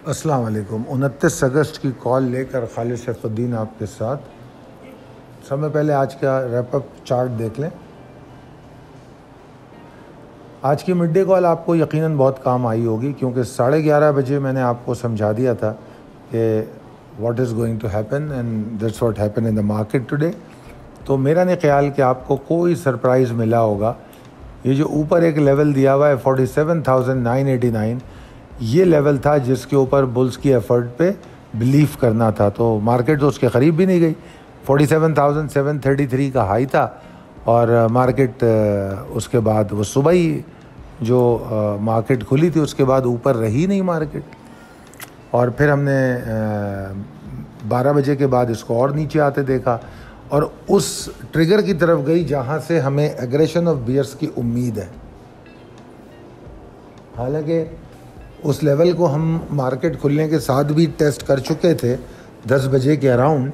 अस्सलाम वालेकुम। 29 अगस्त की कॉल लेकर खालिद सैफुद्दीन आपके साथ। समय पहले आज का रैपअप चार्ट देख लें। आज की मिड डे कॉल आपको यकीनन बहुत काम आई होगी, क्योंकि 11:30 बजे मैंने आपको समझा दिया था कि what is going to happen and that's what happen in the market today. तो मेरा नहीं ख्याल कि आपको कोई सरप्राइज़ मिला होगा। ये जो ऊपर एक लेवल दिया हुआ है 47,989, ये लेवल था जिसके ऊपर बुल्स की एफर्ट पे बिलीव करना था। तो मार्केट तो उसके करीब भी नहीं गई। 47,733 का हाई था और मार्केट उसके बाद वो सुबह ही जो मार्केट खुली थी उसके बाद ऊपर रही नहीं मार्केट। और फिर हमने 12 बजे के बाद इसको और नीचे आते देखा और उस ट्रिगर की तरफ गई जहां से हमें एग्रेशन ऑफ बियर्स की उम्मीद है। हालांकि उस लेवल को हम मार्केट खुलने के साथ भी टेस्ट कर चुके थे 10 बजे के अराउंड,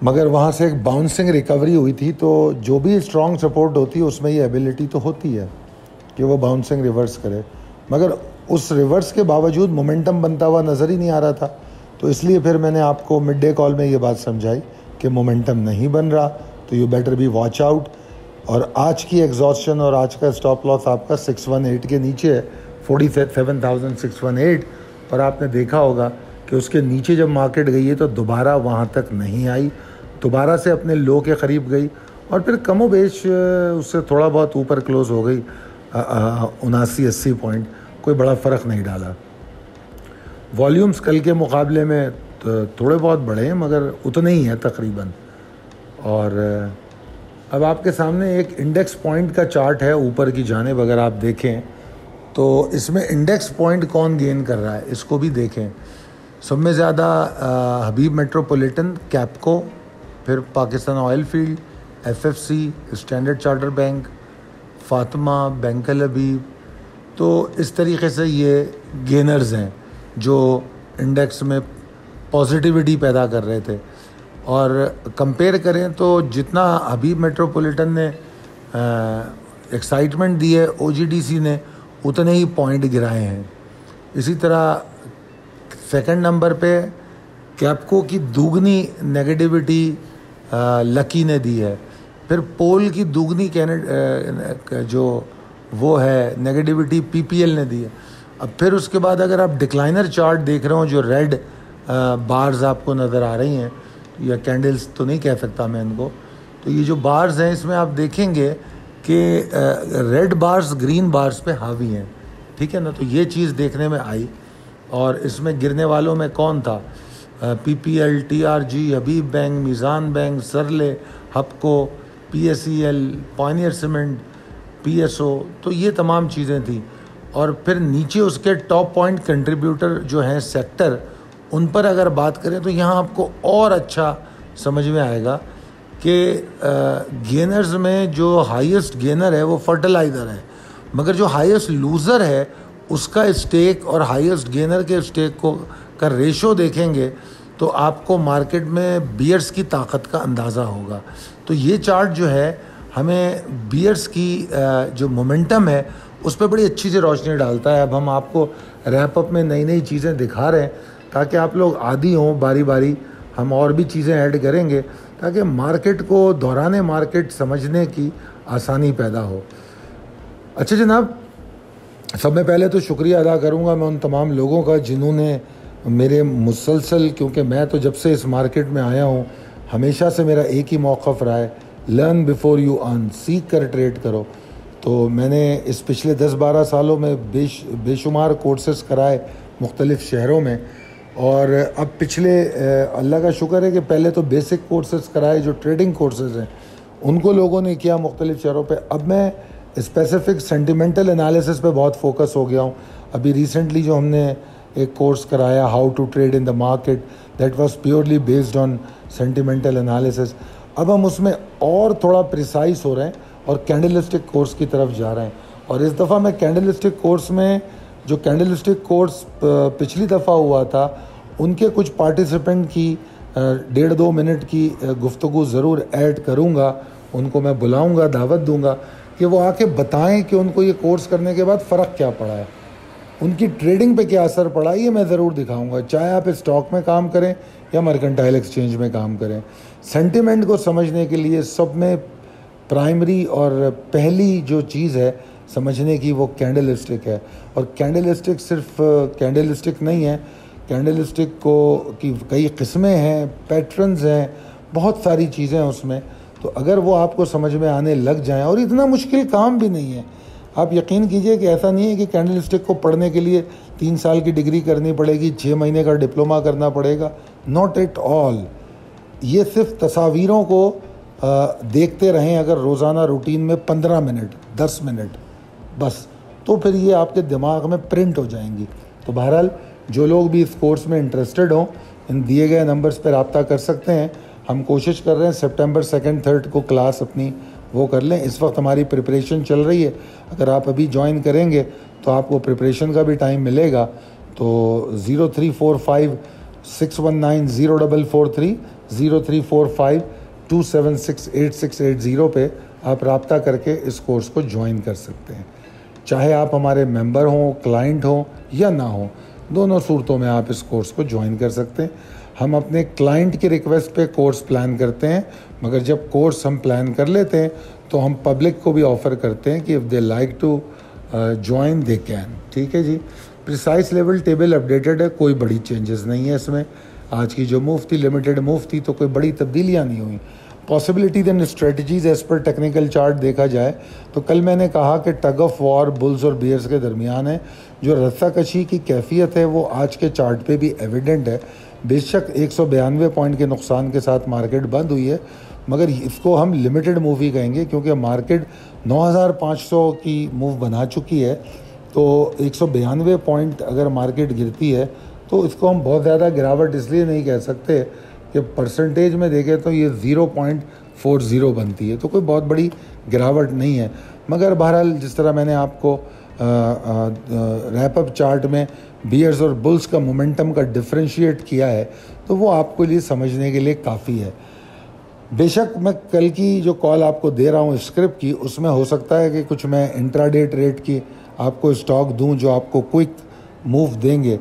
मगर वहाँ से एक बाउंसिंग रिकवरी हुई थी। तो जो भी स्ट्रॉन्ग सपोर्ट होती है उसमें ये एबिलिटी तो होती है कि वो बाउंसिंग रिवर्स करे, मगर उस रिवर्स के बावजूद मोमेंटम बनता हुआ नज़र ही नहीं आ रहा था। तो इसलिए फिर मैंने आपको मिड डे कॉल में ये बात समझाई कि मोमेंटम नहीं बन रहा, तो you better be watch out. और आज की एग्जॉस्शन और आज का स्टॉप लॉस आपका 618 के नीचे है, 47,618। और आपने देखा होगा कि उसके नीचे जब मार्केट गई है तो दोबारा वहाँ तक नहीं आई, दोबारा से अपने लो के करीब गई और फिर कमोबेश उससे थोड़ा बहुत ऊपर क्लोज हो गई 79-80 पॉइंट। कोई बड़ा फ़र्क नहीं डाला। वॉल्यूम्स कल के मुकाबले में थोड़े बहुत बढ़े हैं, मगर उतने ही हैं तकरीबन। और अब आपके सामने एक इंडेक्स पॉइंट का चार्ट है ऊपर की जानिब। अगर आप देखें तो इसमें इंडेक्स पॉइंट कौन गेन कर रहा है इसको भी देखें। सब में ज़्यादा हबीब मेट्रोपॉलिटन, कैपको, फिर Pakistan oil field, FFC, standard charter bank, Fatima, bank Al Habib. तो इस तरीके से ये गेनर्स हैं जो इंडेक्स में पॉजिटिविटी पैदा कर रहे थे। और कंपेयर करें तो जितना हबीब मेट्रोपॉलिटन ने एक्साइटमेंट दी है ओजीडीसी ने उतने ही पॉइंट गिराए हैं। इसी तरह सेकंड नंबर पे कैपको की दुगनी नेगेटिविटी लकी ने दी है, फिर पोल की दुगनी जो वो है नेगेटिविटी पीपीएल ने दी है। अब फिर उसके बाद अगर आप डिक्लाइनर चार्ट देख रहे हो, जो रेड बार्स आपको नज़र आ रही हैं, या कैंडल्स तो नहीं कह सकता मैं इनको, तो ये जो बार्स हैं इसमें आप देखेंगे कि रेड बार्स ग्रीन बार्स पे हावी हैं, ठीक है ना। तो ये चीज़ देखने में आई। और इसमें गिरने वालों में कौन था? पीपीएल, टीआरजी, हबीब बैंक, मीज़ान बैंक, सरले, हपको, पीएसईएल, पायनियर सीमेंट, पीएसओ। तो ये तमाम चीज़ें थी। और फिर नीचे उसके टॉप पॉइंट कंट्रीब्यूटर जो हैं सेक्टर, उन पर अगर बात करें तो यहाँ आपको और अच्छा समझ में आएगा कि गेनर्स में जो हाईएस्ट गेनर है वो फर्टिलाइज़र है, मगर जो हाईएस्ट लूज़र है उसका स्टेक और हाईएस्ट गेनर के स्टेक को का रेशो देखेंगे तो आपको मार्केट में बियर्स की ताकत का अंदाज़ा होगा। तो ये चार्ट जो है हमें बियर्स की जो मोमेंटम है उस पर बड़ी अच्छी सी रोशनी डालता है। अब हम आपको रैप अप में नई नई चीज़ें दिखा रहे हैं ताकि आप लोग आदी हों, बारी बारी हम और भी चीज़ें ऐड करेंगे ताकि मार्केट को दौरान मार्केट समझने की आसानी पैदा हो। अच्छा जनाब, सब में पहले तो शुक्रिया अदा करूंगा मैं उन तमाम लोगों का जिन्होंने मेरे मुसलसल, क्योंकि मैं तो जब से इस मार्केट में आया हूं हमेशा से मेरा एक ही मौक़िफ़ रहा है, लर्न बिफोर यू अर्न, सीख कर ट्रेड करो। तो मैंने इस पिछले 10-12 सालों में बेशुमार कोर्सेस कराए मुख्तलिफ़ शहरों में। और अब पिछले अल्लाह का शुक्र है कि पहले तो बेसिक कोर्सेज कराए जो ट्रेडिंग कोर्सेज हैं उनको लोगों ने किया मुख्तलिफ़ शहरों पे। अब मैं स्पेसिफिक सेंटिमेंटल एनालिसिस पे बहुत फोकस हो गया हूँ। अभी रिसेंटली जो हमने एक कोर्स कराया how to trade in the market, that was purely based on sentimental analysis. अब हम उसमें और थोड़ा प्रिसाइज हो रहे हैं और कैंडलिस्टिक कोर्स की तरफ जा रहे हैं। और इस दफ़ा मैं कैंडलिस्टिक कोर्स में, जो कैंडलिस्टिक कोर्स पिछली दफ़ा हुआ था, उनके कुछ पार्टिसिपेंट की 1.5-2 मिनट की गुफ्तगू ज़रूर ऐड करूँगा। उनको मैं बुलाऊँगा, दावत दूँगा कि वो आके बताएं कि उनको ये कोर्स करने के बाद फ़र्क क्या पड़ा है। उनकी ट्रेडिंग पे क्या असर पड़ा ये मैं ज़रूर दिखाऊंगा, चाहे आप स्टॉक में काम करें या मर्केंटाइल एक्सचेंज में काम करें। सेंटिमेंट को समझने के लिए सब में प्राइमरी और पहली जो चीज़ है समझने की वो कैंडलस्टिक है। और कैंडलस्टिक सिर्फ कैंडलस्टिक नहीं है, कैंडलस्टिक को की कई किस्में हैं, पैटर्न्स हैं, बहुत सारी चीज़ें हैं उसमें। तो अगर वो आपको समझ में आने लग जाएं, और इतना मुश्किल काम भी नहीं है, आप यकीन कीजिए कि ऐसा नहीं है कि कैंडलस्टिक को पढ़ने के लिए 3 साल की डिग्री करनी पड़ेगी, 6 महीने का डिप्लोमा करना पड़ेगा, नॉट एट ऑल। ये सिर्फ तस्वीरों को देखते रहें अगर रोज़ाना रूटीन में 15 मिनट 10 मिनट बस, तो फिर ये आपके दिमाग में प्रिंट हो जाएंगी। तो बहरहाल जो लोग भी इस कोर्स में इंटरेस्टेड हों, इन दिए गए नंबर्स पर रब्ता कर सकते हैं। हम कोशिश कर रहे हैं सितंबर 2, 3 को क्लास अपनी वो कर लें। इस वक्त हमारी प्रिपरेशन चल रही है, अगर आप अभी ज्वाइन करेंगे तो आपको प्रिपरेशन का भी टाइम मिलेगा। तो 0345619043 0345276860 पे आप रब्ता करके इस कोर्स को ज्वाइन कर सकते हैं। चाहे आप हमारे मेंबर हों, क्लाइंट हों या ना हो, दोनों सूरतों में आप इस कोर्स को ज्वाइन कर सकते हैं। हम अपने क्लाइंट की रिक्वेस्ट पे कोर्स प्लान करते हैं, मगर जब कोर्स हम प्लान कर लेते हैं तो हम पब्लिक को भी ऑफ़र करते हैं कि if they like to join they can. ठीक है जी। प्रिसाइज लेवल टेबल अपडेटेड है, कोई बड़ी चेंजेस नहीं है इसमें। आज की जो मूव थी लिमिटेड मूव थी, तो कोई बड़ी तब्दीलियाँ नहीं हुई। Possibilities and strategies as per technical chart देखा जाए तो कल मैंने कहा कि टग ऑफ वॉर बुल्स और बियर्स के दरमियान है। जो रस्साकशी की कैफियत है वो आज के चार्ट पे भी एविडेंट है। बेशक 192 पॉइंट के नुकसान के साथ मार्केट बंद हुई है, मगर इसको हम लिमिटेड मूव ही कहेंगे क्योंकि मार्केट 9500 की मूव बना चुकी है। तो 192 पॉइंट अगर मार्केट गिरती है तो इसको हम बहुत ज़्यादा गिरावट इसलिए नहीं कह सकते कि परसेंटेज में देखें तो ये 0.40 बनती है, तो कोई बहुत बड़ी गिरावट नहीं है। मगर बहरहाल जिस तरह मैंने आपको रैप अप चार्ट में बियर्स और बुल्स का मोमेंटम का डिफरेंशिएट किया है, तो वो आपको लिए समझने के लिए काफ़ी है। बेशक मैं कल की जो कॉल आपको दे रहा हूँ स्क्रिप्ट की, उसमें हो सकता है कि कुछ मैं इंट्राडे ट्रेड की आपको स्टॉक दूं जो आपको क्विक मूव देंगे,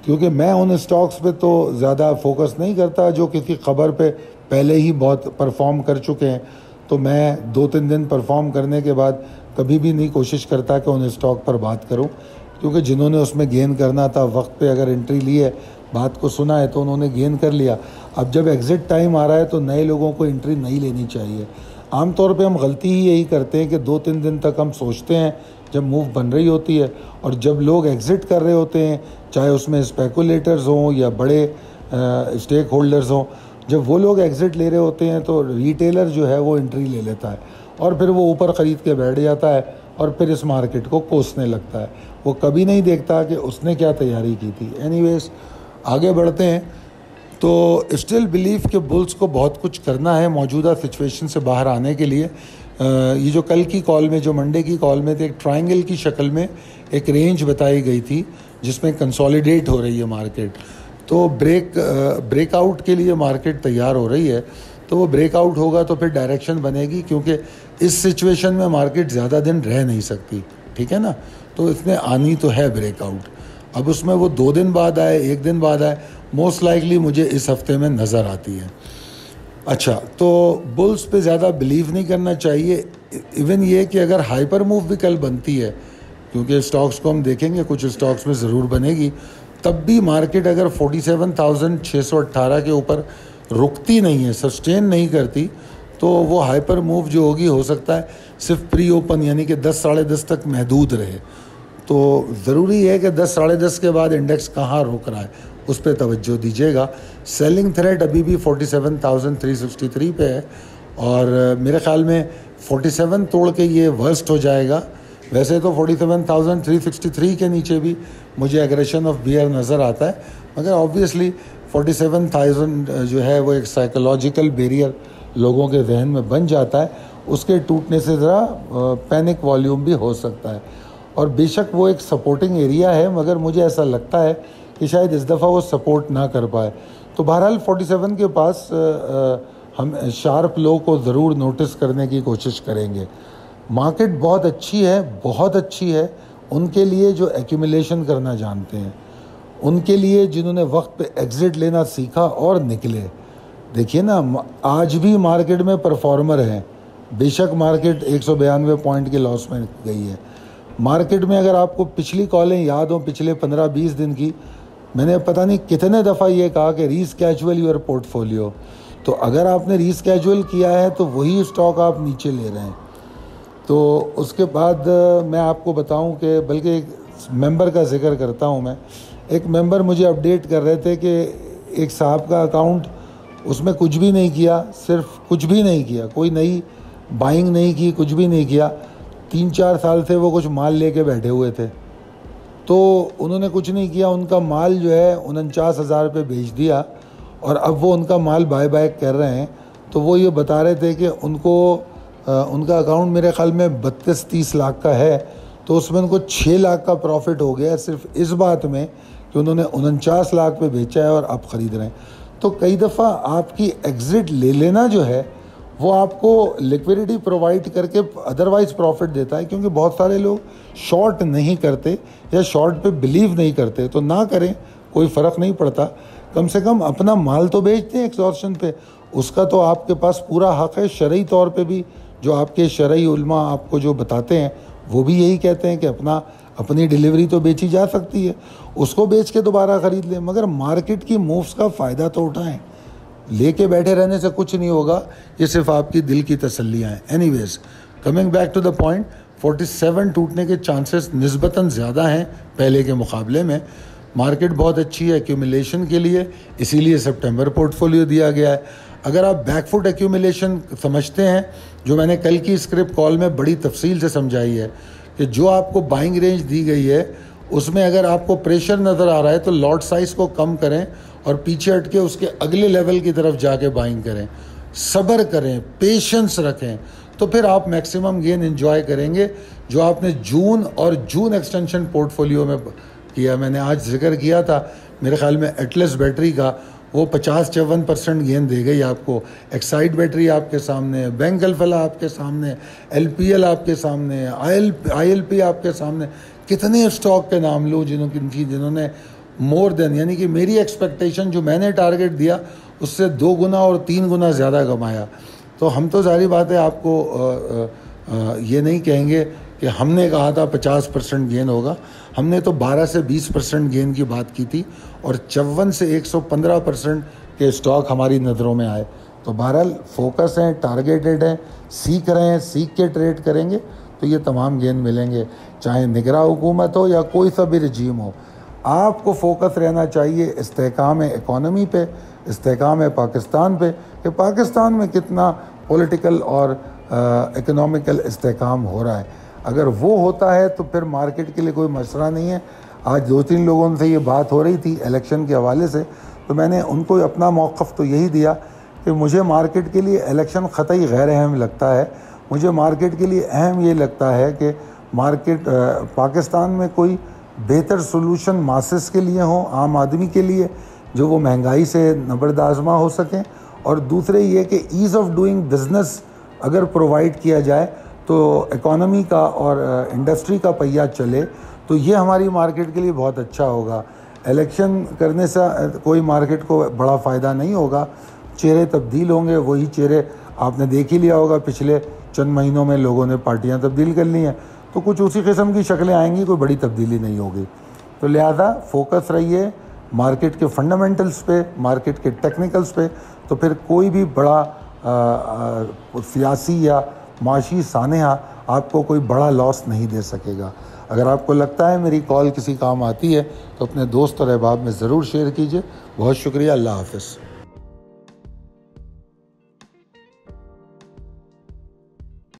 क्योंकि मैं उन स्टॉक्स पे तो ज़्यादा फोकस नहीं करता जो किसी ख़बर पे पहले ही बहुत परफॉर्म कर चुके हैं। तो मैं 2-3 दिन परफॉर्म करने के बाद कभी भी नहीं कोशिश करता कि उन स्टॉक पर बात करूं, क्योंकि जिन्होंने उसमें गेन करना था वक्त पे अगर एंट्री ली है, बात को सुना है, तो उन्होंने गेन कर लिया। अब जब एग्ज़िट टाइम आ रहा है तो नए लोगों को एंट्री नहीं लेनी चाहिए। आमतौर पे हम गलती ही यही करते हैं कि 2-3 दिन तक हम सोचते हैं जब मूव बन रही होती है, और जब लोग एग्ज़िट कर रहे होते हैं, चाहे उसमें स्पेकुलेटर्स हों या बड़े स्टेक होल्डर्स हों, जब वो लोग एग्ज़िट ले रहे होते हैं तो रिटेलर जो है वो एंट्री ले लेता है और फिर वो ऊपर ख़रीद के बैठ जाता है और फिर इस मार्केट को कोसने लगता है। वो कभी नहीं देखता कि उसने क्या तैयारी की थी। एनीवेज आगे बढ़ते हैं। तो स्टिल बिलीव कि बुल्स को बहुत कुछ करना है मौजूदा सिचुएशन से बाहर आने के लिए। ये जो कल की कॉल में, जो मंडे की कॉल में थे, एक ट्रायंगल की शक्ल में एक रेंज बताई गई थी जिसमें कंसोलिडेट हो रही है मार्केट। तो ब्रेकआउट के लिए मार्केट तैयार हो रही है। तो वो ब्रेकआउट होगा तो फिर डायरेक्शन बनेगी, क्योंकि इस सिचुएशन में मार्केट ज़्यादा दिन रह नहीं सकती, ठीक है ना। तो इसमें आनी तो है ब्रेकआउट। अब उसमें वो 2 दिन बाद आए, 1 दिन बाद आए, मोस्ट लाइकली मुझे इस हफ्ते में नज़र आती है। अच्छा, तो बुल्स पे ज़्यादा बिलीव नहीं करना चाहिए। इवन ये कि अगर हाइपर मूव भी कल बनती है, क्योंकि स्टॉक्स को हम देखेंगे, कुछ स्टॉक्स में ज़रूर बनेगी, तब भी मार्केट अगर 47,618 के ऊपर रुकती नहीं है, सस्टेन नहीं करती, तो वो हाइपर मूव जो होगी हो सकता है सिर्फ प्री ओपन यानी कि 10 साढ़े 10 तक महदूद रहे। तो ज़रूरी है कि 10 साढ़े 10 के बाद इंडेक्स कहाँ रोक रहा है उस पर तवज्जो दीजिएगा। सेलिंग थ्रेड अभी भी 47,363 पे है और मेरे ख़्याल में 47 तोड़ के ये वर्स्ट हो जाएगा। वैसे तो 47,363 के नीचे भी मुझे एग्रेशन ऑफ बियर नज़र आता है, मगर ऑब्वियसली 47,000 जो है वो एक साइकोलॉजिकल बैरियर लोगों के जहन में बन जाता है। उसके टूटने से ज़रा पैनिक वॉल्यूम भी हो सकता है और बेशक वो एक सपोर्टिंग एरिया है, मगर मुझे ऐसा लगता है कि शायद इस दफ़ा वो सपोर्ट ना कर पाए। तो बहरहाल 47 के पास हम शार्प लो को ज़रूर नोटिस करने की कोशिश करेंगे। मार्केट बहुत अच्छी है, बहुत अच्छी है, उनके लिए जो एक्यूमुलेशन करना जानते हैं, उनके लिए जिन्होंने वक्त पे एग्ज़िट लेना सीखा और निकले। देखिए ना, आज भी मार्केट में परफॉर्मर हैं, बेशक मार्केट 192 पॉइंट के लॉस में गई है। मार्केट में अगर आपको पिछली कॉलें याद हो, पिछले 15-20 दिन की, मैंने पता नहीं कितने दफ़ा ये कहा कि रीस्केजुअल योर पोर्टफोलियो। तो अगर आपने रीस्केजुअल किया है तो वही स्टॉक आप नीचे ले रहे हैं। तो उसके बाद मैं आपको बताऊं कि बल्कि एक मेंबर का जिक्र करता हूं मैं। एक मेंबर मुझे अपडेट कर रहे थे कि एक साहब का अकाउंट, उसमें कुछ भी नहीं किया, सिर्फ कुछ भी नहीं किया, कोई नई बाइंग नहीं की, कुछ भी नहीं किया। 3-4 साल से वो कुछ माल लेके बैठे हुए थे, तो उन्होंने कुछ नहीं किया। उनका माल जो है 49,000 पे बेच दिया और अब वो उनका माल बाय बैक कर रहे हैं। तो वो ये बता रहे थे कि उनका अकाउंट मेरे ख़्याल में 32-30 लाख का है, तो उसमें उनको 6 लाख का प्रॉफिट हो गया सिर्फ इस बात में कि उन्होंने 49 लाख पे बेचा है और अब ख़रीद रहे हैं। तो कई दफ़ा आपकी एग्ज़िट ले लेना जो है वो आपको लिक्विडिटी प्रोवाइड करके अदरवाइज़ प्रॉफिट देता है, क्योंकि बहुत सारे लोग शॉर्ट नहीं करते या शॉर्ट पे बिलीव नहीं करते। तो ना करें, कोई फ़र्क नहीं पड़ता। कम से कम अपना माल तो बेचते हैं एक्सॉर्शन पे, उसका तो आपके पास पूरा हक़ है। शरई तौर पे भी जो आपके शरई उलमा आपको जो बताते हैं वो भी यही कहते हैं कि अपनी डिलीवरी तो बेची जा सकती है, उसको बेच के दोबारा ख़रीद लें, मगर मार्केट की मूव्स का फ़ायदा तो उठाएं। लेके बैठे रहने से कुछ नहीं होगा, ये सिर्फ आपकी दिल की तसल्लियाँ हैं। Anyways, coming back to the point, 47 टूटने के चांसेस निस्बतन ज़्यादा हैं पहले के मुकाबले में। मार्केट बहुत अच्छी है एक्यूमुलेशन के लिए, इसीलिए सितंबर पोर्टफोलियो दिया गया है। अगर आप बैकफुट एक्यूमुलेशन समझते हैं, जो मैंने कल की स्क्रिप्ट कॉल में बड़ी तफसील से समझाई है कि जो आपको बाइंग रेंज दी गई है उसमें अगर आपको प्रेशर नज़र आ रहा है तो लॉट साइज़ को कम करें और पीछे हट के उसके अगले लेवल की तरफ जाके बाइंग करें, सब्र करें, पेशेंस रखें, तो फिर आप मैक्सिमम गेन एंजॉय करेंगे। जो आपने जून एक्सटेंशन पोर्टफोलियो में किया, मैंने आज जिक्र किया था, मेरे ख्याल में एटलस बैटरी का वो 50-54% गेन दे गई आपको। एक्साइड बैटरी आपके सामने है, बैंक अल्फला आपके सामने है, LPL आपके सामने है, ILP आपके सामने। कितने स्टॉक के नाम लो जिन्होंने मोर देन, यानी कि मेरी एक्सपेक्टेशन जो मैंने टारगेट दिया उससे 2 गुना और 3 गुना ज़्यादा कमाया। तो हम तो जाहिर बात है आपको ये नहीं कहेंगे कि हमने कहा था 50% गेन होगा। हमने तो 12 से 20% गेन की बात की थी और 54 से 115% के स्टॉक हमारी नज़रों में आए। तो बहरहाल फोकस हैं, टारगेटेड हैं, सीख रहे हैं, सीख के ट्रेड करेंगे तो ये तमाम गेन मिलेंगे, चाहे निगरां हुकूमत हो या कोई सा भी रजीम हो। आपको फोकस रहना चाहिए इस्तेहकाम इकॉनमी पे, इस्तेहकाम पाकिस्तान पे, कि पाकिस्तान में कितना पॉलिटिकल और इकोनॉमिकल इस्तेहकाम हो रहा है। अगर वो होता है तो फिर मार्केट के लिए कोई मसला नहीं है। आज 2-3 लोगों से ये बात हो रही थी इलेक्शन के हवाले से, तो मैंने उनको अपना मौक़िफ़ तो यही दिया कि मुझे मार्केट के लिए इलेक्शन क़तई गैर अहम लगता है। मुझे मार्केट के लिए अहम ये लगता है कि मार्केट पाकिस्तान में कोई बेहतर सोल्यूशन मासेस के लिए हो, आम आदमी के लिए, जो वो महंगाई से नबरदाज़मा हो सकें। और दूसरे ये कि ईज़ ऑफ डूइंग बिज़नेस अगर प्रोवाइड किया जाए तो इकॉनमी का और इंडस्ट्री का पहिया चले, तो ये हमारी मार्केट के लिए बहुत अच्छा होगा। इलेक्शन करने से कोई मार्केट को बड़ा फ़ायदा नहीं होगा, चेहरे तब्दील होंगे। वही चेहरे आपने देख ही लिया होगा, पिछले चंद महीनों में लोगों ने पार्टियां तब्दील कर ली हैं, तो कुछ उसी किस्म की शक्लें आएंगी, कोई बड़ी तब्दीली नहीं होगी। तो लिहाजा फोकस रहिए मार्केट के फंडामेंटल्स पे, मार्केट के टेक्निकल्स पे, तो फिर कोई भी बड़ा सियासी या माशी सानेहा आपको कोई बड़ा लॉस नहीं दे सकेगा। अगर आपको लगता है मेरी कॉल किसी काम आती है तो अपने दोस्त और अहबाब में ज़रूर शेयर कीजिए। बहुत शुक्रिया, अल्लाह हाफ़िज़।